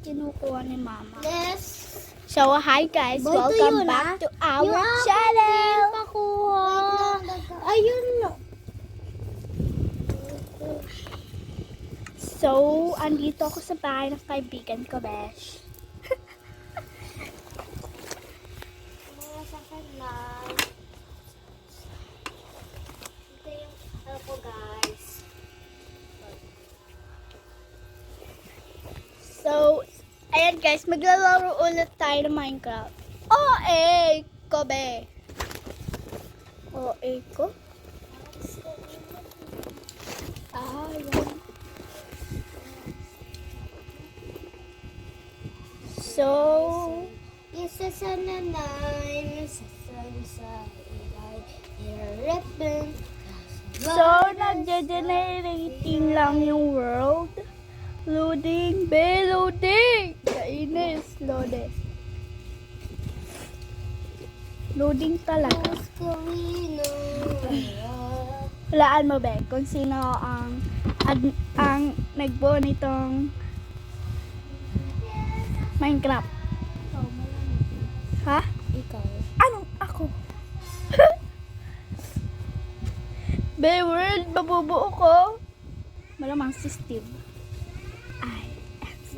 kinukuha ni Mama. Yes. So, hi guys! Boy, Welcome tuyo back na. to our Yung akin channel! din pakuha. Ayun no. So, andito ako sa bahay ng kaibigan ko, Besh. Mga sakit na. Ito yung ano ko guys. So, ayan guys, maglalaro ulit tayo ng Minecraft. Ko, be. Ko? Yan. So, Isa sa nanay, isa sa ilay, irrepen. so nagge-generating lang yung world. Loading, be, loading! Kainis, loading. Loading talaga. Hulaan mo, be, kung sino ang nagbuo nitong Minecraft. Ha? Ikaw. Anong ako? Be, world, mabubuo ko. Malamang si Steve. Ay.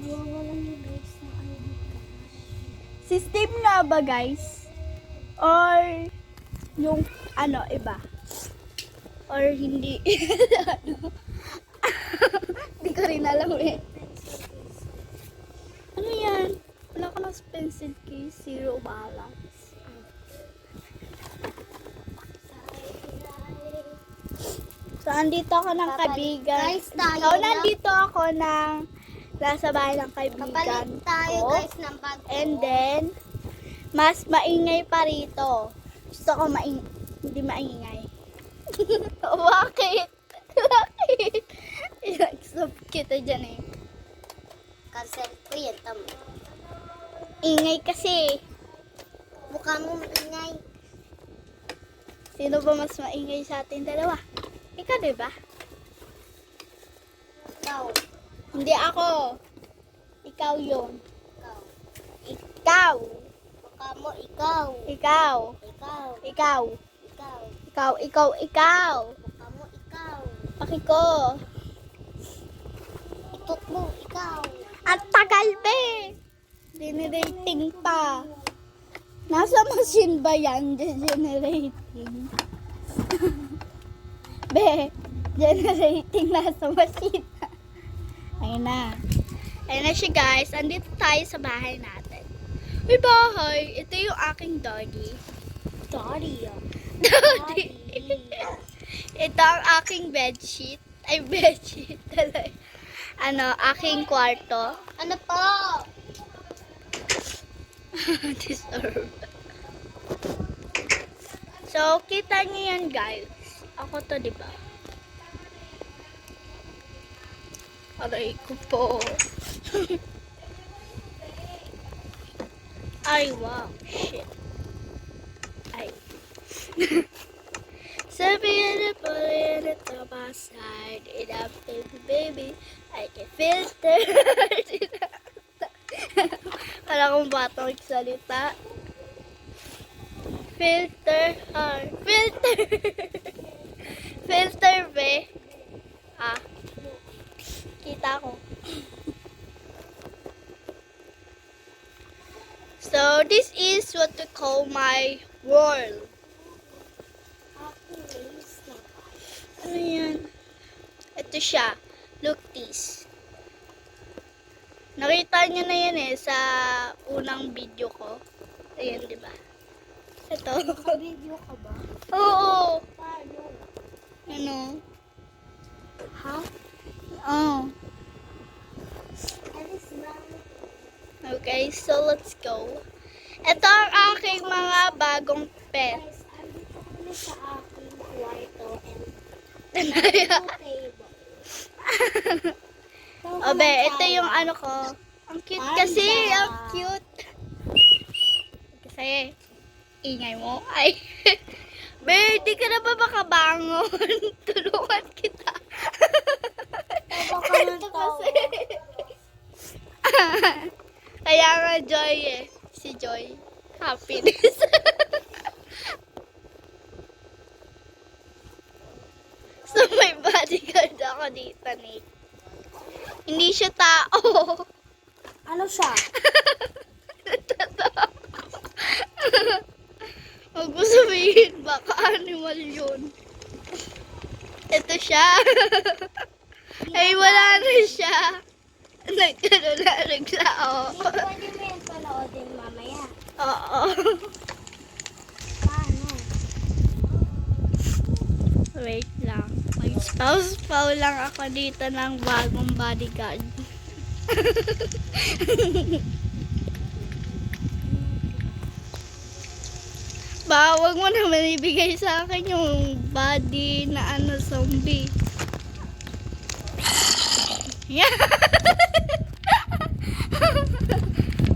Walang yung guys na ID ka. Si Steve nga ba, guys? Or yung iba? Or hindi? Hindi ko rin alam eh. Ano yan? Wala ko ng pencil case. Zero balance. So, andito ako ng kaibigan. Guys, tayo So, na. nandito ako ng nasa bahay ng kaibigan Kapalit tayo ko. guys ng bag ko. And then, mas maingay pa rito. Gusto ko hindi maingay. Bakit? Bakit? Stop kita dyan eh. Cancel ko yan. Ingay kasi. Mukha mo maingay. Sino ba mas maingay sa ating dalawa? Ikaw, diba? Ikaw. Hindi ako. Ikaw yun. Ikaw. Ikaw. Mukha mo ikaw. Ikaw. Ikaw. Ikaw. Ikaw. Ikaw. Mukha mo ikaw. Paki ko. Ikot mo ikaw. Ang tagal, be. Generating pa. Nasa machine ba yan? Generating. Be, generating nasa machine. Ayun na. Ayun na siya, guys. Andito tayo sa bahay natin. May bahay. Ito yung aking doggy. Daddy. Doggy. Ito ang aking bedsheet. Ay, bedsheet talaga. Aking kwarto. Ano po? Disturb. So, kita niyo yan, guys. Ako to, di ba? Aray ko po. Ay, wow. Shit. Ay. So beautiful in the top side. It up, baby. I can filter. Kala kong batang salita. Filter her. Filter. Filter, be. Kita ko. So, this is what we call my world. Ano yan? Ito siya. Look this. Nakita niyo na yan eh sa unang video ko. Ayan, di ba? Ito. Naka-video ka ba? Oo. Paano? Ano? Ha? Oh. Alis na. Okay, so let's go. Ito ang aking mga bagong pet. Guys, andito kami sa aking kwarto and Tanaya. table. Obe, ito yung ano ko. Ang cute kasi. Ang cute. Kasi, ingay mo. Ay. Be, di ka na ba makabangon? Tulungan kita. Tawa ka ng Ito tawa. kasi. Kaya nga Joy eh. Si Joy. Happiness. So may bodyguard ako dito, Nick. Hindi siya tao. Ano siya? Huwag mo sabihin, baka animal yun. Ito siya. Ay, wala na siya. Nagkaroon na naglao. Pwede mo yan panoodin mamaya. Oo. Paano? Wait lang. Mag-spouse-spouse lang ako dito ng bagong bodyguard. Ba, wag mo naman ibigay sa akin yung body na ano, zombie. Yeah.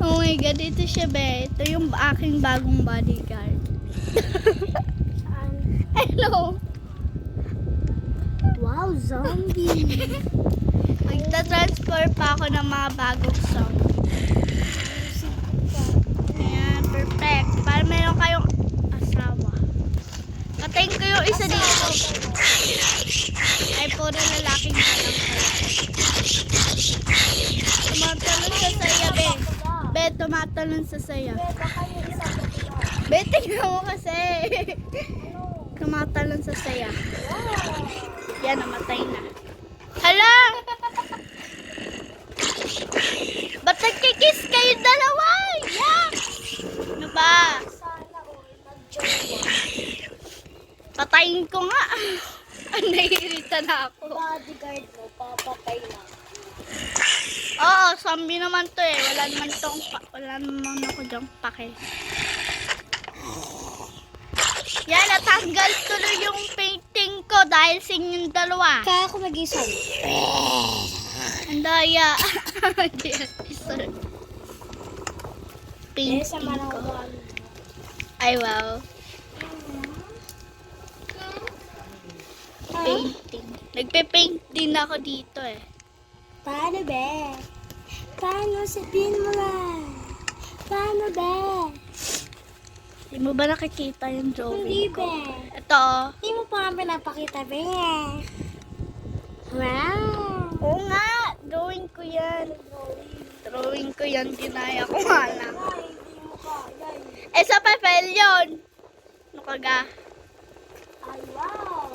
Oh my god, ito siya be. Ito yung aking bagong bodyguard. Saan? Hello. Wow, zombie. Magta-transfer pa ako ng mga bagong zombie. Ayan, perfect. Para meron kayong asawa. Patayin ko yung isa dito. Ay, puro lalaking halang pala. Tumatalon sa saya, be. Be, tumatalon sa saya. Baka yung isa ko siya. Be, tingnan mo kasi. Tumatalon sa saya. Yan, namatay na. Hala! Ba't nagkikiss kayo dalawa? Yak! Ano ba? Sana all nag-join. Patayin ko nga. Nahihirita na ako. Bodyguard mo, papatay lang. Oo, zombie naman to eh. Wala naman ako dyang pake. Yan, natanggal tuloy yung painting ko dahil sa inyong dalawa. Kaya ako mag-isol. Ang daya. Isa. Painting ko. Ay, wow. Painting. Nagpe-paint din ako dito eh. Paano, be? Paano? Sabihin mo lang. Paano, be? Di mo ba nakikita yung Hindi, drawing ko? be. Ito oh. Hindi mo pa nga pinapakita, be. Wow. Oo nga, drawing ko yan. Drawing ko yan, dinaya ko nga lang. Eh, sa papel yun. Ano ka ga? Ay, wow.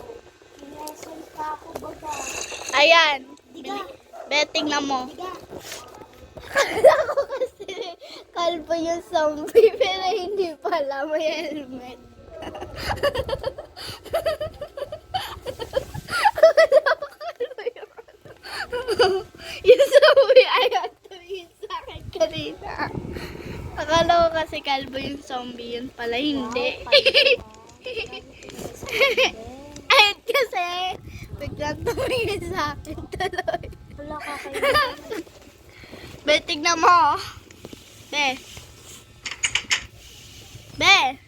Lesson pa ako, baga. Ayan. Diga. Betting na mo. Diga. Kala ko kasi kalbo yung zombie, pero hindi pala, may helmet. Yung zombie ay atuin sa akin kanina. Akala ko kasi kalbo yung zombie, yun pala hindi. Ay, kasi biglang tumingin sa akin tuloy. Wala ka kayo. Be, tignan mo. Be. Be.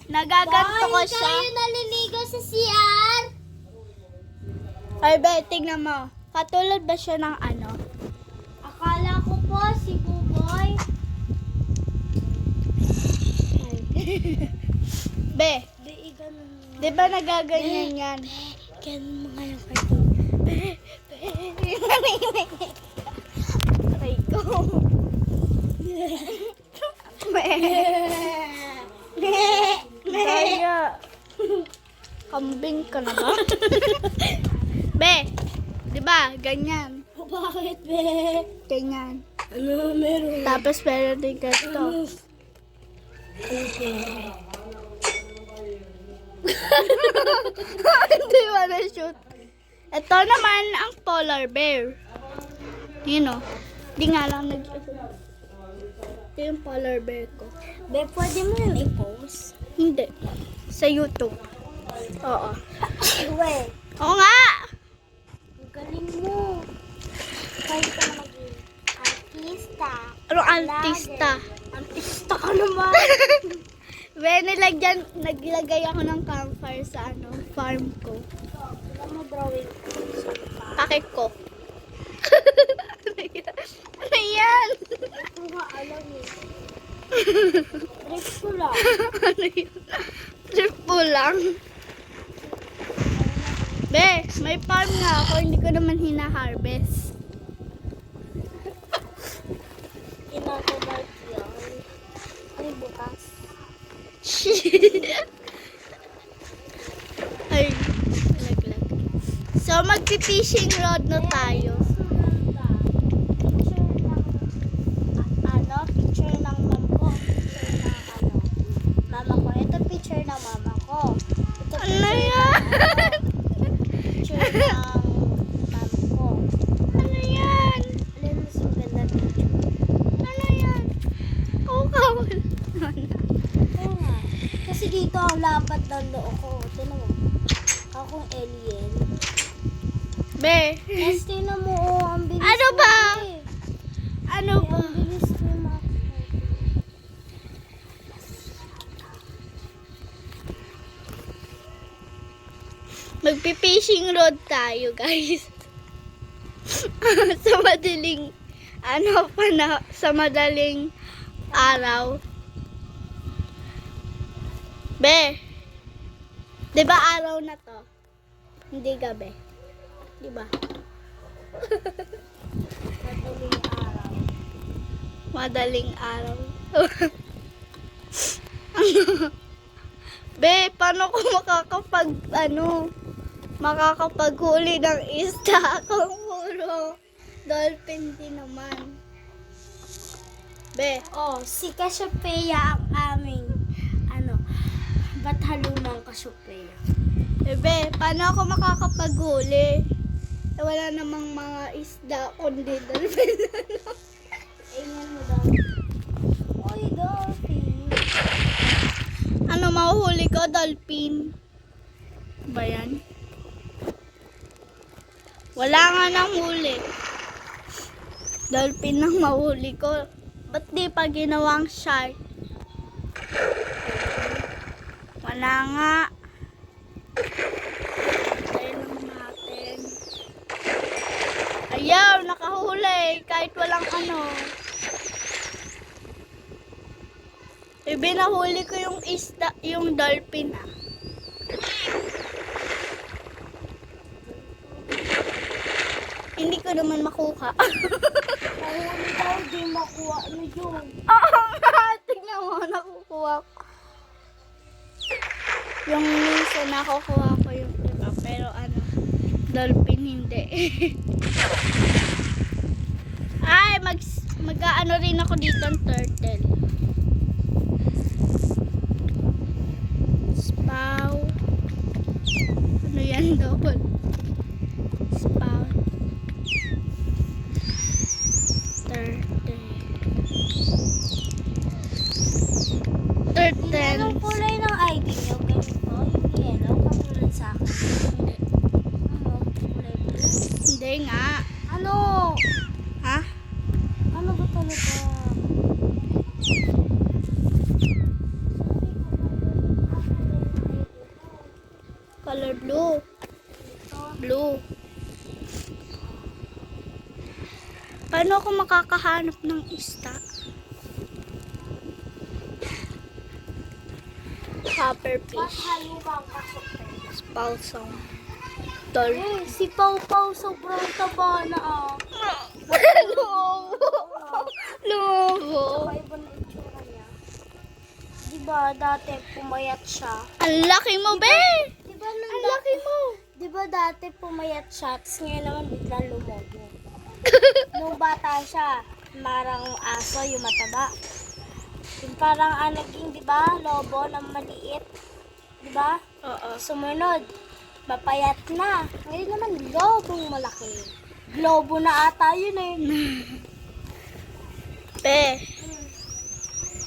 Nagaganto ko siya. Tayo naliligo sa CR. Ay, Be, tignan mo. Katulad ba siya ng ano? Akala ko po si Buboy. Be, Be, ganun mo. di ba nagaganyan yan? Ganun mo nga yung cartoon. Aray ko. Daya. Kambing ka na ba? Be, di ba? Ganyan. Bakit, be? Ganyan. Ano meron? Tapos meron din ganito. Hindi mo na-shoot. Ito naman ang polar bear. Yun o. Di nga lang nag-shoot. Ito yung polar bear ko. Be, pwede mo yun i-post? Hindi. Sa YouTube. Oo. Wait. Oo nga! Ang galing mo. Kahit ka maging artista. Anong artista? Artista ka naman. Naglagay ako ng campfire sa farm ko. Alam mo, drawing ko. Pakit ko. Ano yan? Ito nga alam eh. Trip ko lang. Ano yun? Trip po lang. Be, may farm nga ako. Hindi ko naman hina-harvest. Kinakabat yan. Ay, bukas. Ay, laglag. So, magpi-fishing rod na tayo. Picture ng mom ko. Picture ng mama ko. Ito picture ng mama ko. Ito Ano yan? picture ng mama ko. Ano yan? Alam mo yung ganda picture. Ano yan? Oh, kawal. Oo nga. Kasi dito ang lapat ng loo ko. Tinan mo. Akong alien. Be, Tapos tinan mo, ang bilis Ano mo, ba? eh. ano Ay, ba? ang bilis mo mga. Magpi-fishing rod tayo, guys. Sa madaling araw. Be, 'di ba araw na to? Hindi gabi. 'Di ba? Madaling araw. Madaling araw. Be, paano ko makakapaghuli ng isda kung puro dolphin din naman? Be, Oh, si Cassiopeia ang aming, Bathalumang Cassiopeia. be, paano ako makakapaghuli? Eh, wala namang mga isda kundi dolphin. Ayan mo daw. Oy, dolphin. Ano mahuhuli ko? Dolphin. Ba yan? Wala nga nang huli. Dolphin nang mahuli ko. Ba't di pa ginawang shark? Wala nga. Tayo lang natin. Ayaw, nakahuli. Kahit walang ano. Ibinahuli ko yung isda, yung dolphin ah. Hindi ko naman makuha. Mahuli daw, di makuha ano yun. Oo nga, tingnan mo, nakukuha ko. Yung minsan nakukuha ko yung iba, pero dolphin hindi. Ay, mag-ano rin ako dito ng turtle. Spout. Ano yan, double? Spout. Turtle. Anong kulay ng ID niyo? Ganito, yung yellow, katulad sa akin. Ano, kulay blue? Hindi nga. Ano? Ha? Ano ba talaga? Color blue. Blue. Paano ako makakahanap ng isda? Copperfish. Bathalumang Cassiopeia. Spalsong. Dolphin. Eh, si Pau Pau sobrang taba na Lobo. Lobo. Iba na itsura niya. Diba, dati pumayat siya. Ang laki mo, be! Diba, Ang laki mo. Diba dati pumayat siya, tapos ngayon naman biglang lumobo. Nung bata siya, marang aso yung mataba. Yung parang naging, diba, lobo na maliit. Diba? Oo. Sumunod, mapayat na. Ngayon naman, lobong malaki. Globo na ata yun eh. Be,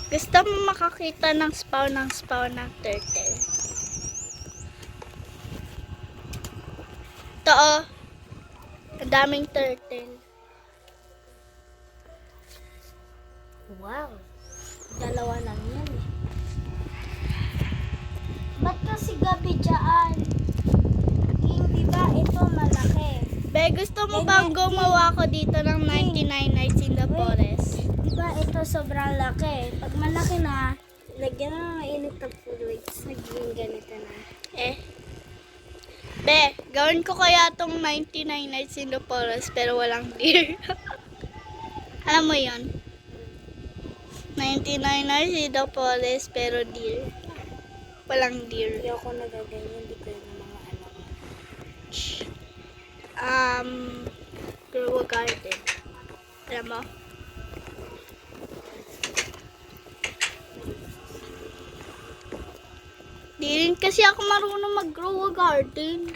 gusto mo makakita ng spawn ng turtle? Ito oh. Ang daming turtle. Wow. Dalawa lang yan eh. Ba't kasi gabi dyan? Hindi ba ito malaki? Be, gusto mo bang gumawa ko dito ng 99 Nights in the Forest? Di ba ito to sobrang laki. Pag malaki na, lagyan na ng mainit na fluids. Nagiging ganito na. Be, gawin ko kaya tong 99 nights in the forest pero walang deer. Alam mo yon? 99 nights in the forest pero deer. Walang deer. Hindi ako nagaganyan. Hindi ko yung mga anak. Grow a garden. Alam mo? Di rin kasi ako marunong mag-grow a garden.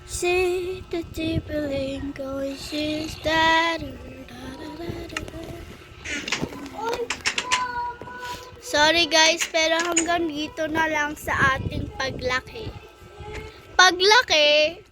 See the tippling going, she's that. Sorry guys, pero hanggang dito na lang sa ating paglaki. Paglaki,